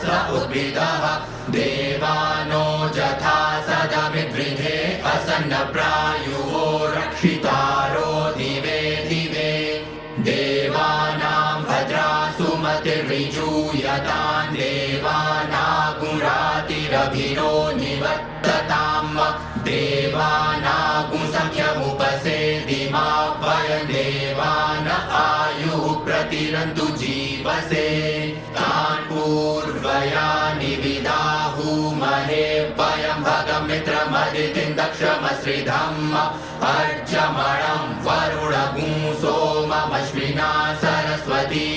स उद्भिदः देवानो जथा सदमिद्रिधे असन्नप्रायुवो रक्षितारो दिवे दिवे देवानां भद्रा सुमतिर्विजूयतां देवानागुरातिरभिरो निवर्तताम् देवानागुसंख्यमुपसेदिमा वयं देवान आयुः प्रतिरन्तु जीवसे तान् पूर्वयानि विदाहुमहे वयं भगमित्रमदितिं दक्षमश्रिधम् अर्जमणं वरुणगुं सोममश्विना सरस्वती